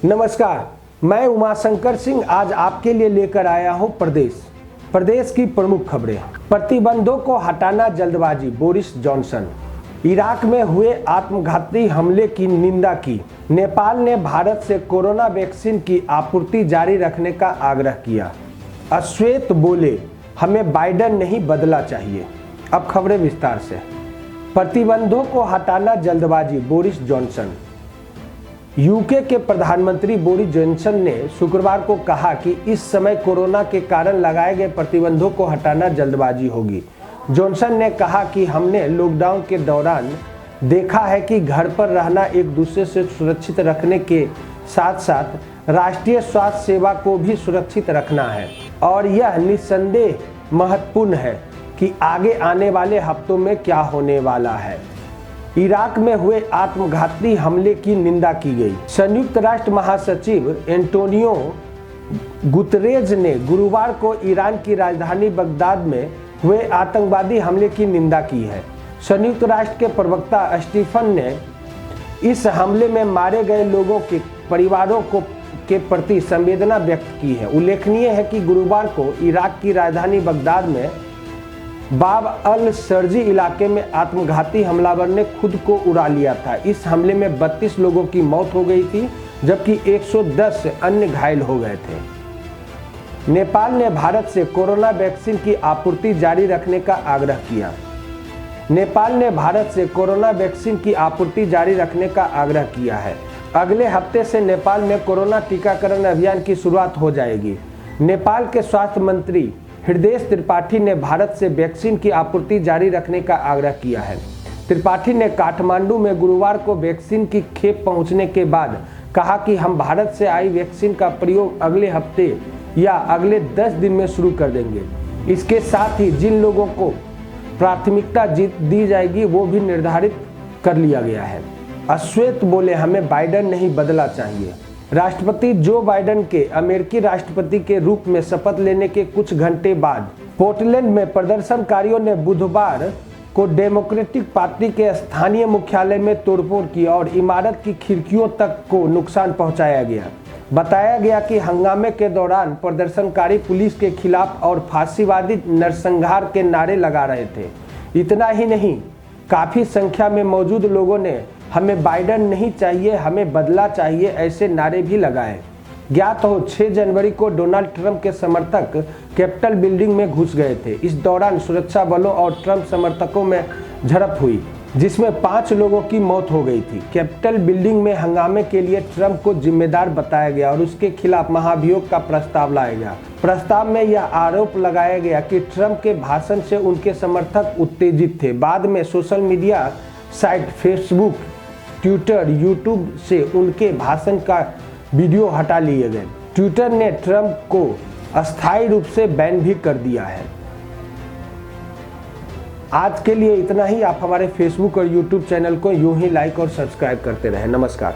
नमस्कार, मैं उमाशंकर सिंह आज आपके लिए लेकर आया हूं प्रदेश की प्रमुख खबरें। प्रतिबंधों को हटाना जल्दबाजी, बोरिस जॉनसन। इराक में हुए आत्मघाती हमले की निंदा की। नेपाल ने भारत से कोरोना वैक्सीन की आपूर्ति जारी रखने का आग्रह किया। अश्वेत बोले, हमें बाइडेन नहीं बदला चाहिए। अब खबरें विस्तार से। प्रतिबंधों को हटाना जल्दबाजी, बोरिस जॉनसन। यूके के प्रधानमंत्री बोरिस जॉनसन ने शुक्रवार को कहा कि इस समय कोरोना के कारण लगाए गए प्रतिबंधों को हटाना जल्दबाजी होगी। जॉनसन ने कहा कि हमने लॉकडाउन के दौरान देखा है कि घर पर रहना एक दूसरे से सुरक्षित रखने के साथ साथ राष्ट्रीय स्वास्थ्य सेवा को भी सुरक्षित रखना है और यह निस्संदेह महत्वपूर्ण है कि आगे आने वाले हफ्तों में क्या होने वाला है। इराक में हुए आत्मघाती हमले की निंदा की गई। संयुक्त राष्ट्र महासचिव एंटोनियो गुतरेज ने गुरुवार को ईरान की राजधानी बगदाद में हुए आतंकवादी हमले की निंदा की है। संयुक्त राष्ट्र के प्रवक्ता स्टीफन ने इस हमले में मारे गए लोगों के परिवारों के प्रति संवेदना व्यक्त की है। उल्लेखनीय है कि गुरुवार को इराक की राजधानी बगदाद में बाब अल सर्जी इलाके में आत्मघाती हमलावर ने खुद को उड़ा लिया था। इस हमले में 32 लोगों की मौत हो गई थी जबकि 110 अन्य घायल हो गए थे। नेपाल ने भारत से कोरोना वैक्सीन की आपूर्ति जारी रखने का आग्रह किया। नेपाल ने भारत से कोरोना वैक्सीन की आपूर्ति जारी रखने का आग्रह किया है। अगले हफ्ते से नेपाल में कोरोना टीकाकरण अभियान की शुरुआत हो जाएगी। नेपाल के स्वास्थ्य मंत्री हृदय त्रिपाठी ने भारत से वैक्सीन की आपूर्ति जारी रखने का आग्रह किया है। त्रिपाठी ने काठमांडू में गुरुवार को वैक्सीन की खेप पहुंचने के बाद कहा कि हम भारत से आई वैक्सीन का प्रयोग अगले हफ्ते या अगले 10 दिन में शुरू कर देंगे। इसके साथ ही जिन लोगों को प्राथमिकता दी जाएगी वो भी निर्धारित कर लिया गया है। अश्वेत बोले, हमें बाइडेन नहीं बदला चाहिए। राष्ट्रपति जो बाइडेन के अमेरिकी राष्ट्रपति के रूप में शपथ लेने के कुछ घंटे बाद पोर्टलैंड में प्रदर्शनकारियों ने बुधवार को डेमोक्रेटिक पार्टी के स्थानीय मुख्यालय में तोड़फोड़ की और इमारत की खिड़कियों तक को नुकसान पहुंचाया गया। बताया गया कि हंगामे के दौरान प्रदर्शनकारी पुलिस के खिलाफ और फांसीवादी नरसंहार के नारे लगा रहे थे। इतना ही नहीं, काफी संख्या में मौजूद लोगों ने हमें बाइडेन नहीं चाहिए, हमें बदला चाहिए ऐसे नारे भी लगाए। ज्ञात हो 6 जनवरी को डोनाल्ड ट्रंप के समर्थक कैपिटल बिल्डिंग में घुस गए थे। इस दौरान सुरक्षा बलों और ट्रंप समर्थकों में झड़प हुई जिसमें 5 लोगों की मौत हो गई थी। कैपिटल बिल्डिंग में हंगामे के लिए ट्रंप को जिम्मेदार बताया गया और उसके खिलाफ महाभियोग का प्रस्ताव लाया गया। प्रस्ताव में यह आरोप लगाया गया कि ट्रंप के भाषण से उनके समर्थक उत्तेजित थे। बाद में social media site Facebook, Twitter, YouTube से उनके भाषण का वीडियो हटा लिए गए। ट्विटर ने ट्रंप को अस्थायी रूप से बैन भी कर दिया है। आज के लिए इतना ही। आप हमारे फेसबुक और यूट्यूब चैनल को यूं ही लाइक और सब्सक्राइब करते रहें। नमस्कार।